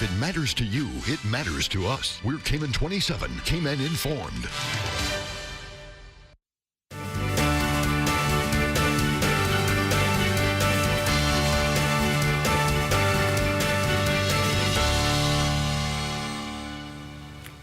If it matters to you, it matters to us. We're Cayman 27, Cayman Informed.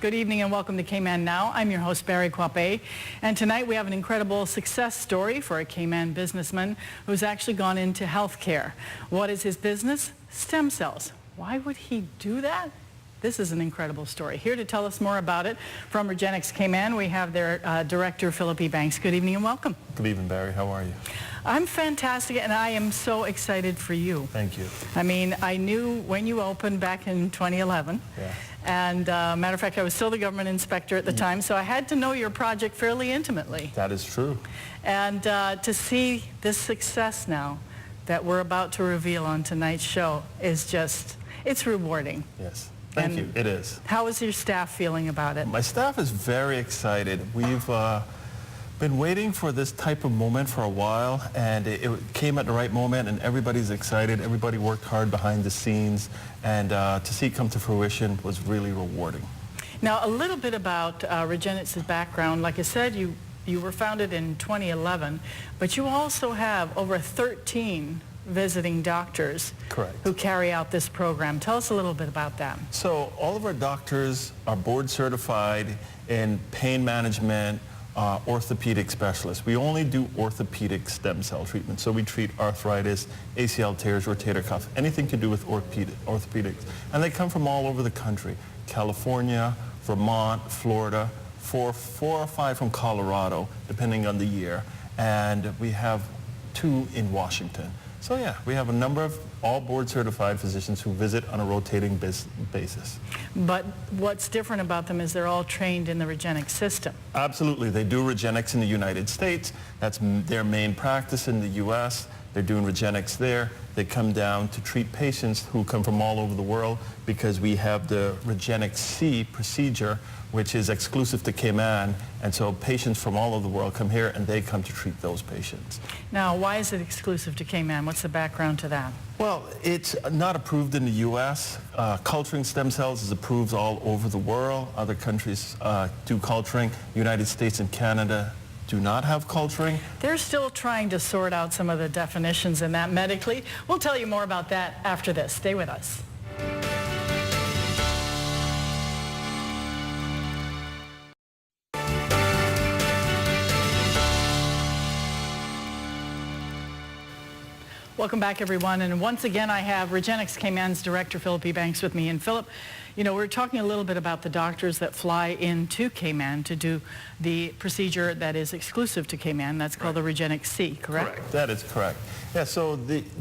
Good evening and welcome to Cayman Now. I'm your host, Barrie Quappe, and tonight we have an incredible success story for a Cayman businessman who's actually gone into healthcare. What is his business? Stem cells. Why would he do that? This is an incredible story. Here to tell us more about it from Regenexx Cayman, we have their director, Phillip Ebanks. Good evening and welcome. Good evening, Barrie. How are you? I'm fantastic, and I am so excited for you. Thank you. I mean, I knew when you opened back in 2011. Yeah. And matter of fact, I was still the government inspector at the time, so I had to know your project fairly intimately. That is true. And to see this success now that we're about to reveal on tonight's show is just, it's rewarding. Yes. Thank you. It is. How is your staff feeling about it? My staff is very excited. We've been waiting for this type of moment for a while, and it came at the right moment, and everybody's excited. Everybody worked hard behind the scenes, and to see it come to fruition was really rewarding. Now, a little bit about Regenexx's background. Like I said, you were founded in 2011, but you also have over 13 visiting doctors. Correct. Who carry out this program. Tell us a little bit about that. So all of our doctors are board certified in pain management, orthopedic specialists. We only do orthopedic stem cell treatment. So we treat arthritis, ACL tears, rotator cuff, anything to do with orthopedics. And they come from all over the country. California, Vermont, Florida, four or five from Colorado, depending on the year. And we have 2 in Washington. So yeah, we have a number of all board certified physicians who visit on a rotating basis. But what's different about them is they're all trained in the Regenexx system. Absolutely. They do Regenexx in the United States. That's their main practice in the U.S. They're doing Regenexx there. They come down to treat patients who come from all over the world because we have the Regenexx-C procedure, which is exclusive to Cayman, and so patients from all over the world come here and they come to treat those patients. Now, why is it exclusive to Cayman? What's the background to that? Well, it's not approved in the U.S. Culturing stem cells is approved all over the world. Other countries do culturing. United States and Canada do not have culturing. They're still trying to sort out some of the definitions in that medically. We'll tell you more about that after this. Stay with us. Welcome back, everyone. And once again, I have Regenexx Cayman's director, Phillip Ebanks, with me. And Phillip, you know, we're talking a little bit about the doctors that fly into Cayman to do the procedure that is exclusive to Cayman. That's called the Regenexx-C, correct? Correct. That is correct. Yeah, so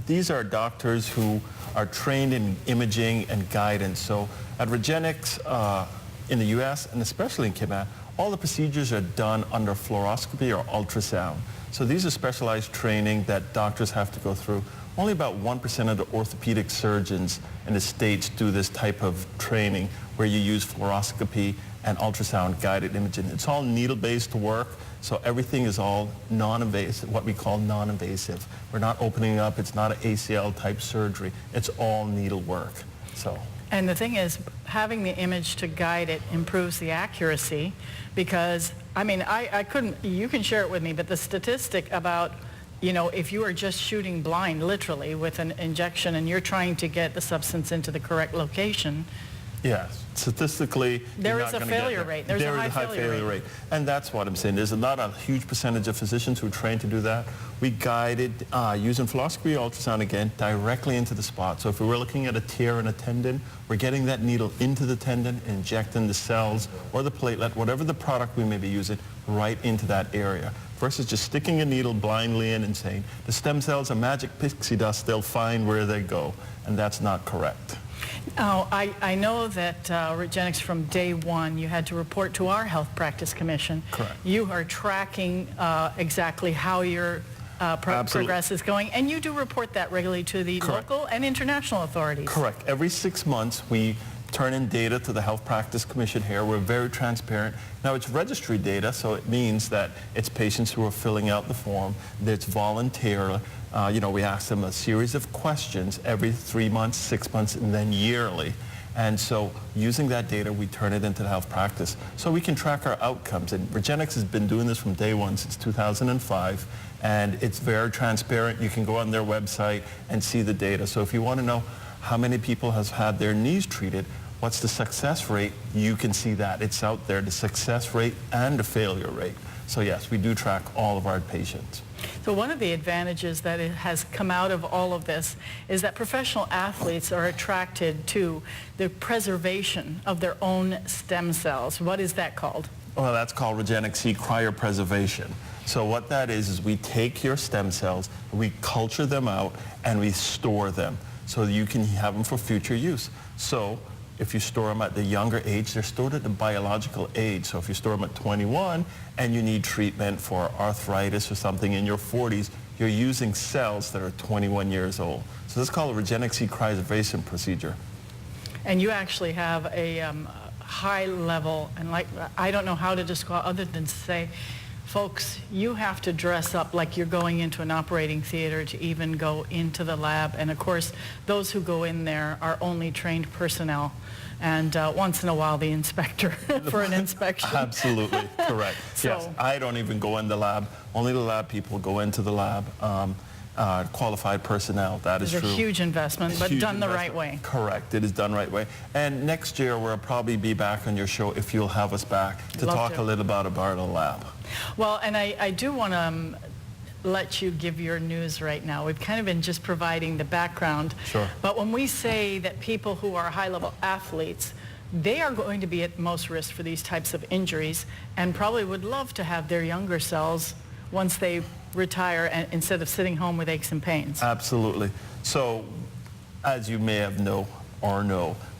these are doctors who are trained in imaging and guidance. So at Regenexx in the U.S. and especially in Cayman, all the procedures are done under fluoroscopy or ultrasound. So these are specialized training that doctors have to go through. Only about 1% of the orthopedic surgeons in the States do this type of training where you use fluoroscopy and ultrasound guided imaging. It's all needle-based work, so everything is all non-invasive, what we call non-invasive. We're not opening up, it's not an ACL type surgery. It's all needle work. And the thing is, having the image to guide it improves the accuracy because, I mean, I couldn't, you can share it with me, but the statistic about, you know, if you are just shooting blind, literally, with an injection and you're trying to get the substance into the correct location. Yes, statistically, there is a failure rate. There's a high failure rate. And that's what I'm saying. There's not a huge percentage of physicians who are trained to do that. We guided using fluoroscopy ultrasound again directly into the spot. So if we were looking at a tear in a tendon, we're getting that needle into the tendon, injecting the cells or the platelet, whatever the product we may be using, right into that area. Versus just sticking a needle blindly in and saying, the stem cells are magic pixie dust, they'll find where they go. And that's not correct. Now, I know that Regenexx from day one, you had to report to our Health Practice Commission. Correct. You are tracking exactly how your progress is going, and you do report that regularly to the local and international authorities. Correct. Every 6 months, we turn in data to the Health Practice Commission here. We're very transparent. Now, it's registry data, so it means that it's patients who are filling out the form, that it's voluntary. You know, we ask them a series of questions every 3 months, 6 months, and then yearly. And so using that data, we turn it into the health practice. So we can track our outcomes. And Regenexx has been doing this from day one since 2005. And it's very transparent. You can go on their website and see the data. So if you want to know how many people has had their knees treated, what's the success rate, you can see that. It's out there, the success rate and the failure rate. So yes, we do track all of our patients. So one of the advantages that it has come out of all of this is that professional athletes are attracted to the preservation of their own stem cells. What is that called? Well, that's called Regenexx-C Cryopreservation. So what that is we take your stem cells, we culture them out, and we store them so that you can have them for future use. So if you store them at the younger age, they're stored at the biological age. So if you store them at 21 and you need treatment for arthritis or something in your 40s, you're using cells that are 21 years old. So this is called a Regenexx-C cryopreservation procedure. And you actually have a high level, and like, I don't know how to describe other than to say, folks, you have to dress up like you're going into an operating theater to even go into the lab. And of course, those who go in there are only trained personnel. And once in a while, the inspector for an inspection. Absolutely, correct. So, yes, I don't even go in the lab. Only the lab people go into the lab. Qualified personnel, that is true. It's a huge investment, but done the right way. Correct, it is done right way. And next year, we'll probably be back on your show if you'll have us back to talk a little about the lab. Well, and I do want to let you give your news right now. We've kind of been just providing the background. Sure. But when we say that people who are high-level athletes, they are going to be at most risk for these types of injuries and probably would love to have their younger cells once they retire and instead of sitting home with aches and pains. Absolutely. So, as you may have know,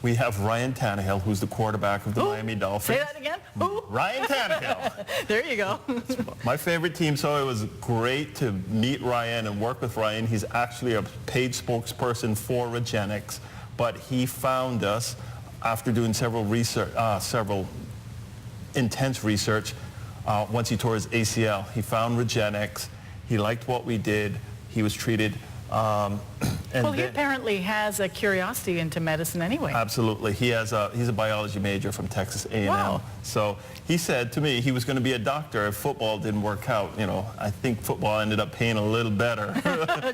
we have Ryan Tannehill, who's the quarterback of the Miami Dolphins. Say that again? Who? Ryan Tannehill. There you go. My favorite team, so it was great to meet Ryan and work with Ryan. He's actually a paid spokesperson for Regenexx, but he found us after doing several intense research. Once he tore his ACL, he found Regenexx. He liked what we did. He was treated. Well, he apparently has a curiosity into medicine anyway. Absolutely. He's a biology major from Texas A&M. Wow. So he said to me he was going to be a doctor if football didn't work out. You know, I think football ended up paying a little better.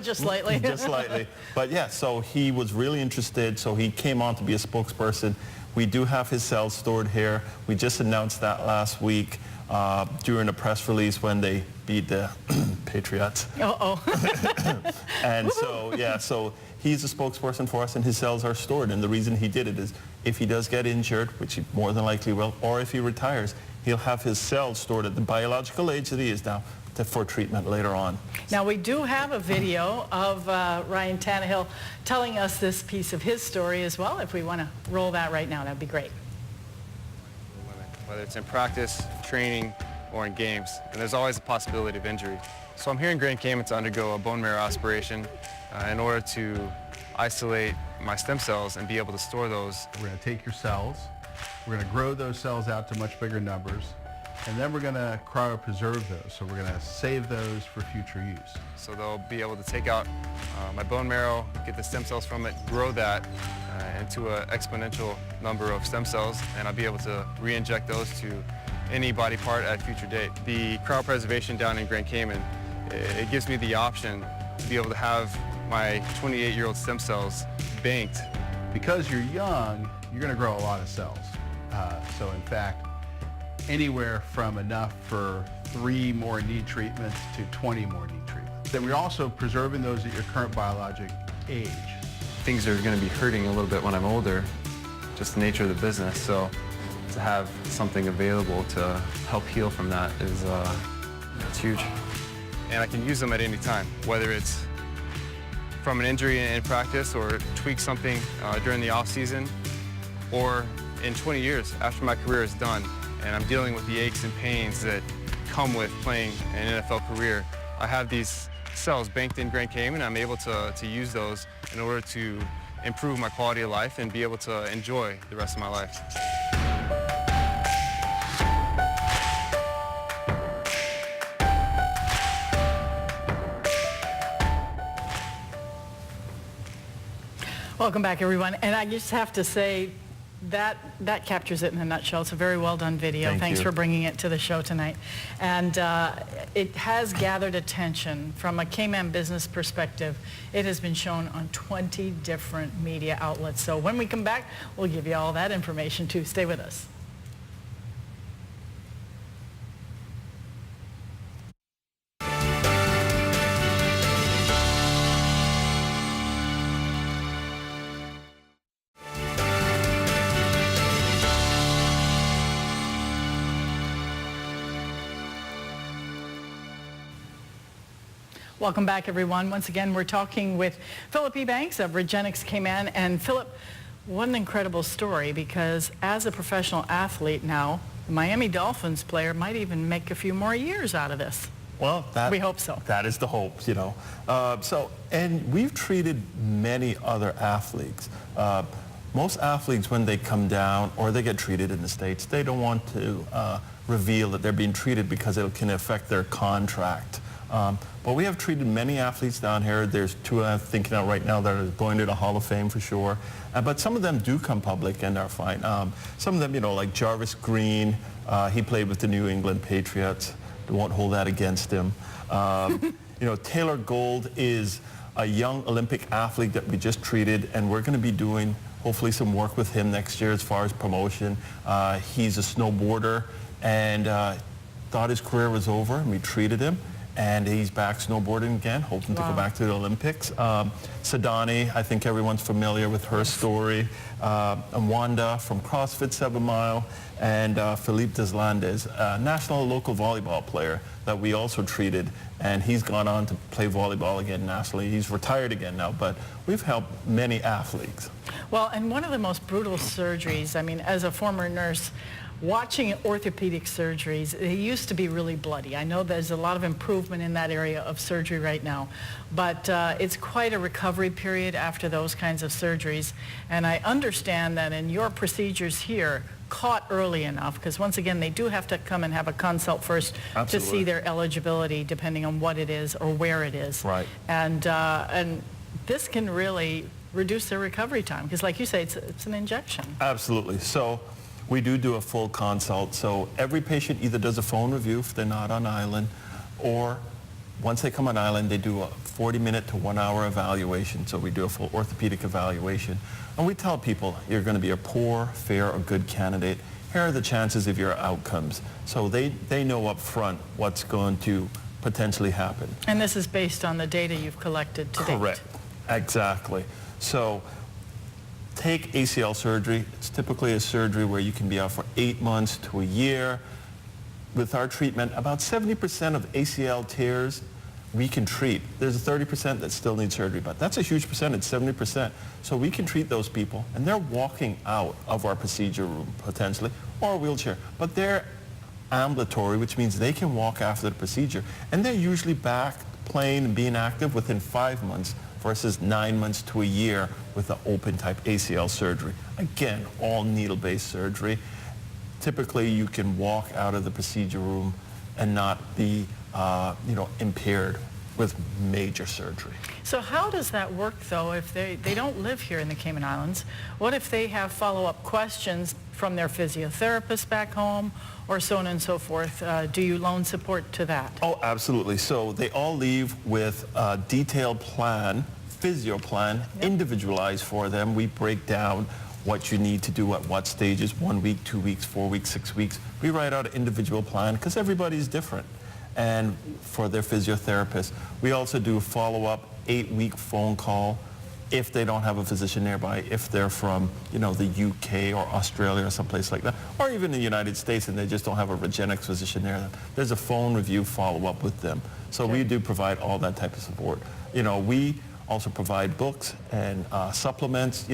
Just slightly. Just slightly. But yeah, so he was really interested, so he came on to be a spokesperson. We do have his cells stored here. We just announced that last week during a press release when they beat the Patriots. Uh-oh. And so, yeah, so he's a spokesperson for us and his cells are stored. And the reason he did it is if he does get injured, which he more than likely will, or if he retires, he'll have his cells stored at the biological age that he is now for treatment later on. Now, we do have a video of Ryan Tannehill telling us this piece of his story as well. If we want to roll that right now, that'd be great. Whether it's in practice, training, or in games, and there's always a possibility of injury. So I'm here in Grand Cayman to undergo a bone marrow aspiration in order to isolate my stem cells and be able to store those. We're going to take your cells, we're going to grow those cells out to much bigger numbers, and then we're going to cryopreserve those. So we're going to save those for future use. So they'll be able to take out my bone marrow, get the stem cells from it, grow that into an exponential number of stem cells, and I'll be able to re-inject those to any body part at a future date. The cryopreservation down in Grand Cayman, it gives me the option to be able to have my 28-year-old stem cells banked. Because you're young, you're going to grow a lot of cells. So in fact, anywhere from enough for 3 more knee treatments to 20 more knee treatments. Then we're also preserving those at your current biologic age. Things are going to be hurting a little bit when I'm older, just the nature of the business. So to have something available to help heal from that is it's huge. And I can use them at any time, whether it's from an injury in practice or tweak something during the off season, or in 20 years after my career is done and I'm dealing with the aches and pains that come with playing an NFL career. I have these cells banked in Grand Cayman. I'm able to use those in order to improve my quality of life and be able to enjoy the rest of my life. Welcome back, everyone. And I just have to say, That captures it in a nutshell. It's a very well done video. Thanks you. for bringing it to the show tonight. And it has gathered attention from a Cayman business perspective. It has been shown on 20 different media outlets. So when we come back, we'll give you all that information too. Stay with us. Welcome back, everyone. Once again, we're talking with Phillip Ebanks of Regenexx Cayman. And Phillip, what an incredible story, because as a professional athlete now, the Miami Dolphins player might even make a few more years out of this. Well, we hope so. That is the hope, you know. And we've treated many other athletes. Most athletes, when they come down or they get treated in the States, they don't want to reveal that they're being treated because it can affect their contract. But we have treated many athletes down here. There's two I'm thinking of right now that are going to the Hall of Fame for sure. But some of them do come public and are fine. Some of them, you know, like Jarvis Green, he played with the New England Patriots. They won't hold that against him. You know, Taylor Gold is a young Olympic athlete that we just treated, and we're going to be doing hopefully some work with him next year as far as promotion. He's a snowboarder and thought his career was over, and we treated him. And he's back snowboarding again, hoping to go back to the Olympics. Sadani, I think everyone's familiar with her story. And Wanda from CrossFit 7 Mile. And Philippe Deslandes, a national local volleyball player that we also treated. And he's gone on to play volleyball again nationally. He's retired again now, but we've helped many athletes. Well, and one of the most brutal surgeries, I mean, as a former nurse, watching orthopedic surgeries, they used to be really bloody. I know there's a lot of improvement in that area of surgery right now, but it's quite a recovery period after those kinds of surgeries. And I understand that in your procedures here, caught early enough, because once again, they do have to come and have a consult first to see their eligibility, depending on what it is or where it is. Right. And this can really reduce their recovery time, because like you say, it's an injection. Absolutely. So we do a full consult. So every patient either does a phone review if they're not on island, or once they come on island, they do a 40-minute to 1 hour evaluation. So we do a full orthopedic evaluation. And we tell people, you're going to be a poor, fair, or good candidate. Here are the chances of your outcomes. So they know up front what's going to potentially happen. And this is based on the data you've collected to date. Correct. Exactly. So take ACL surgery. It's typically a surgery where you can be out for 8 months to a year. With our treatment, about 70% of ACL tears we can treat. There's a 30% that still need surgery, but that's a huge percentage, 70%. So we can treat those people, and they're walking out of our procedure room potentially, or a wheelchair, but they're ambulatory, which means they can walk after the procedure, and they're usually back playing and being active within 5 months versus 9 months to a year with the open type ACL surgery. Again, all needle-based surgery. Typically, you can walk out of the procedure room and not be impaired with major surgery. So how does that work, though, if they don't live here in the Cayman Islands? What if they have follow-up questions from their physiotherapist back home, or so on and so forth? Do you loan support to that? Oh, absolutely. So they all leave with a detailed plan, physio plan, individualized for them. We break down what you need to do at what stages, 1 week, 2 weeks, 4 weeks, 6 weeks. We write out an individual plan because everybody's different. And for their physiotherapist, we also do a follow-up 8-week phone call if they don't have a physician nearby, if they're from, the UK or Australia or someplace like that, or even the United States and they just don't have a Regenexx physician there. There's a phone review follow-up with them. So we do provide all that type of support. We also provide books and supplements.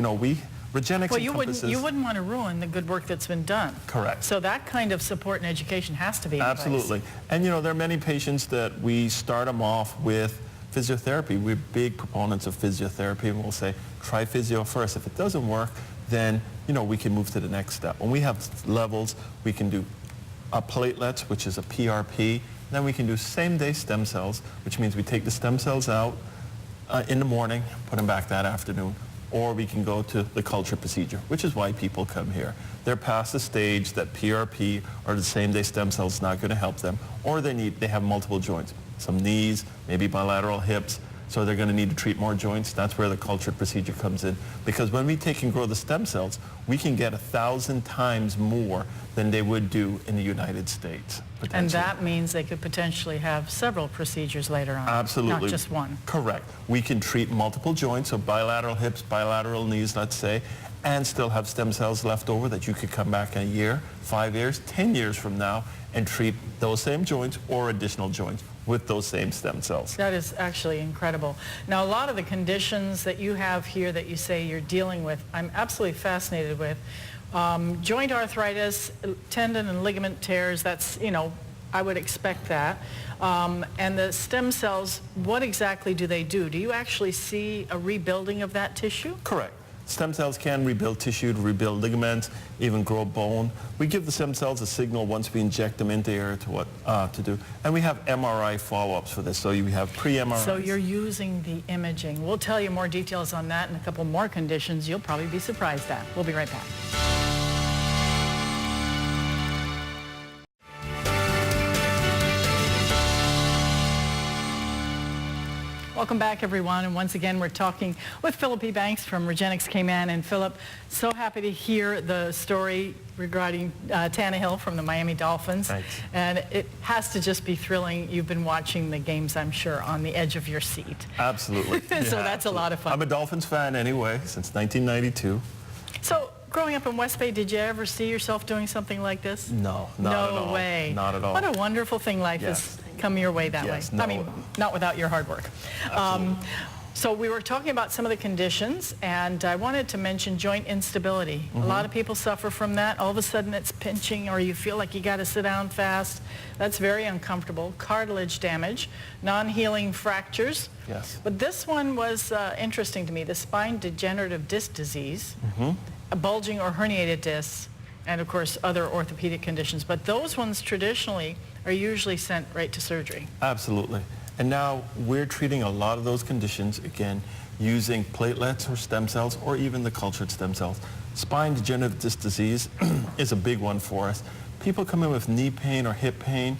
Regenexx well, encompasses... you wouldn't want to ruin the good work that's been done. Correct. So that kind of support and education has to be in Absolutely. place. And there are many patients that we start them off with physiotherapy. We're big proponents of physiotherapy, and we'll say, try physio first. If it doesn't work, then, we can move to the next step. When we have levels, we can do platelets, which is a PRP. Then we can do same-day stem cells, which means we take the stem cells out, in the morning, put them back that afternoon, or we can go to the culture procedure, which is why people come here. They're past the stage that PRP or the same-day stem cells is not going to help them, or they have multiple joints, some knees, maybe bilateral hips, so they're going to need to treat more joints. That's where the culture procedure comes in. Because when we take and grow the stem cells, we can get 1,000 times more than they would do in the United States. And that means they could potentially have several procedures later on. Absolutely. Not just one. Correct. We can treat multiple joints, so bilateral hips, bilateral knees, let's say, and still have stem cells left over that you could come back in a year, 5 years, 10 years from now and treat those same joints or additional joints with those same stem cells. That is actually incredible. Now, a lot of the conditions that you have here that you say you're dealing with, I'm absolutely fascinated with. Joint arthritis, tendon and ligament tears, that's, you know, I would expect that. And the stem cells, what exactly do they do? Do you actually see a rebuilding of that tissue? Correct. Stem cells can rebuild tissue, to rebuild ligaments, even grow bone. We give the stem cells a signal once we inject them into the area to what to do. And we have MRI follow-ups for this, so you have pre-MRI. So you're using the imaging. We'll tell you more details on that and a couple more conditions you'll probably be surprised at. We'll be right back. Welcome back, everyone, and once again we're talking with Phillip Ebanks from Regenexx Cayman. And Phillip, so happy to hear the story regarding Tannehill from the Miami Dolphins. Thanks. And it has to just be thrilling. You've been watching the games, I'm sure, on the edge of your seat. Absolutely. So Yeah, that's a lot of fun. I'm a Dolphins fan anyway, since 1992. So growing up in West Bay, did you ever see yourself doing something like this? No, not at all. No way. Not at all. What a wonderful thing life Yes. has come your way that Yes, way. no. I mean, not without your hard work. So we were talking about some of the conditions, and I wanted to mention joint instability. A lot of people suffer from that. All of a sudden it's pinching, or you feel like you got to sit down fast. That's very uncomfortable. Cartilage damage, non-healing fractures. Yes. But this one was interesting to me, the spine degenerative disc disease, a bulging or herniated discs, and of course other orthopedic conditions. But those ones traditionally are usually sent right to surgery. Absolutely. And now we're treating a lot of those conditions, again, using platelets or stem cells or even the cultured stem cells. Spine degenerative disc disease is a big one for us. People come in with knee pain or hip pain.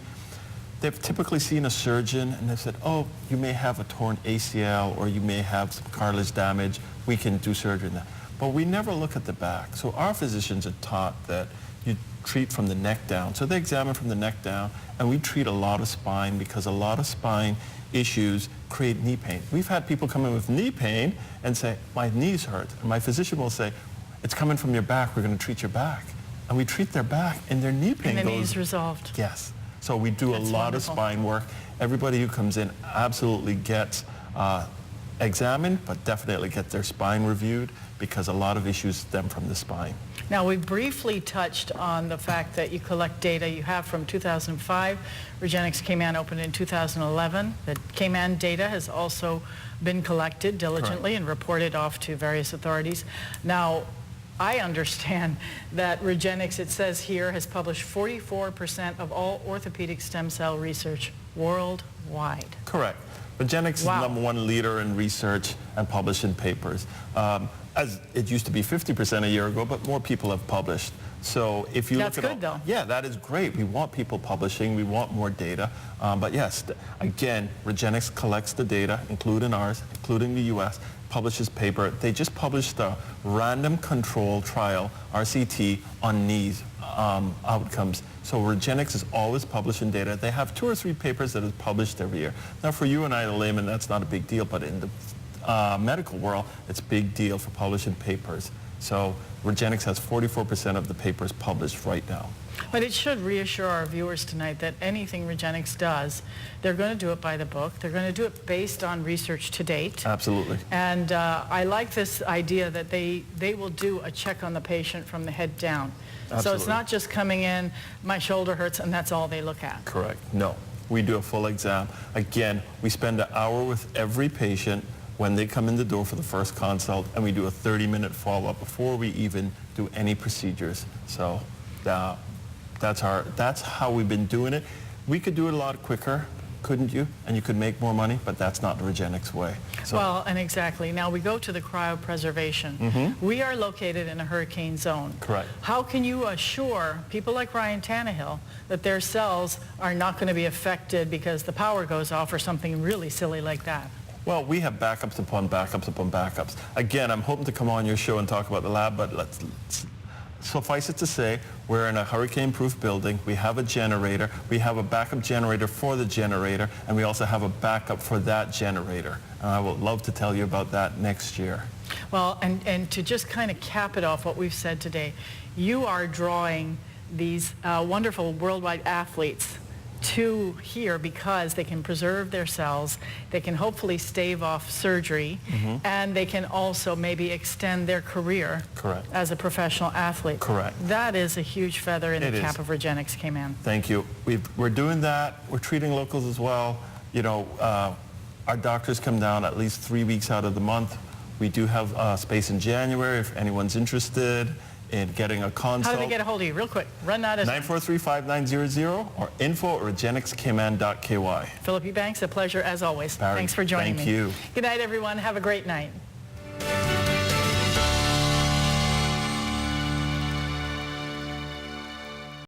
They've typically seen a surgeon and they've said, oh, you may have a torn ACL or you may have some cartilage damage. We can do surgery on that. But we never look at the back. So our physicians are taught that you treat from the neck down. So they examine from the neck down, and we treat a lot of spine because a lot of spine issues create knee pain. We've had people come in with knee pain and say, my knees hurt. And my physician will say, it's coming from your back, we're going to treat your back. And we treat their back, and their knee pain And the goes. knee's resolved. Yes. So we do That's a lot wonderful. of spine work. Everybody who comes in absolutely gets examined, but definitely get their spine reviewed because a lot of issues stem from the spine. Now, we briefly touched on the fact that you collect data you have from 2005. Regenexx Cayman opened in 2011. The Cayman data has also been collected diligently and reported off to various authorities. Now, I understand that Regenexx, it says here, has published 44% of all orthopedic stem cell research worldwide. Correct. Regenexx is the #1 leader in research and publishing papers. As it used to be 50% a year ago, but more people have published. So if you That's look at good, though. Yeah, that is great. We want people publishing. We want more data. But yes, again, Regenexx collects the data, including ours, including the U.S., publishes paper. They just published a random control trial, RCT, on knees outcomes. So Regenexx is always publishing data. They have 2 or 3 papers that are published every year. Now, for you and I, the layman, that's not a big deal, but in the medical world, it's a big deal for publishing papers. So Regenexx has 44% of the papers published right now. But it should reassure our viewers tonight that anything Regenexx does, they're going to do it by the book. They're going to do it based on research to date. Absolutely. And I like this idea that they will do a check on the patient from the head down. Absolutely. So it's not just coming in, my shoulder hurts, and that's all they look at. Correct. No. We do a full exam. Again, we spend an hour with every patient when they come in the door for the first consult, and we do a 30-minute follow-up before we even do any procedures. So that's how we've been doing it. We could do it a lot quicker, couldn't you? And you could make more money, but that's not the Regenexx way. So, Well, and exactly. Now we go to the cryopreservation. We are located in a hurricane zone. Correct. How can you assure people like Ryan Tannehill that their cells are not going to be affected because the power goes off or something really silly like that? well, we have backups upon backups upon backups. Again, I'm hoping to come on your show and talk about the lab, but let's suffice it to say, we're in a hurricane-proof building. We have a generator. We have a backup generator for the generator, and we also have a backup for that generator. And I would love to tell you about that next year. Well, and to just kind of cap it off what we've said today, you are drawing these wonderful worldwide athletes to here because they can preserve their cells, they can hopefully stave off surgery, and they can also maybe extend their career Correct. as a professional athlete. Correct. That is a huge feather in It the is. cap of Regenexx Cayman. Thank you. We're doing that. We're treating locals as well. You know, our doctors come down at least 3 weeks out of the month. We do have space in January if anyone's interested in getting a consult. How do they get a hold of you? Real quick, run that as 943-5900 or info@regenexxcayman.ky. Phillip Ebanks, a pleasure as always. Barrie, Thanks for joining me. thank you. Good night, everyone. Have a great night.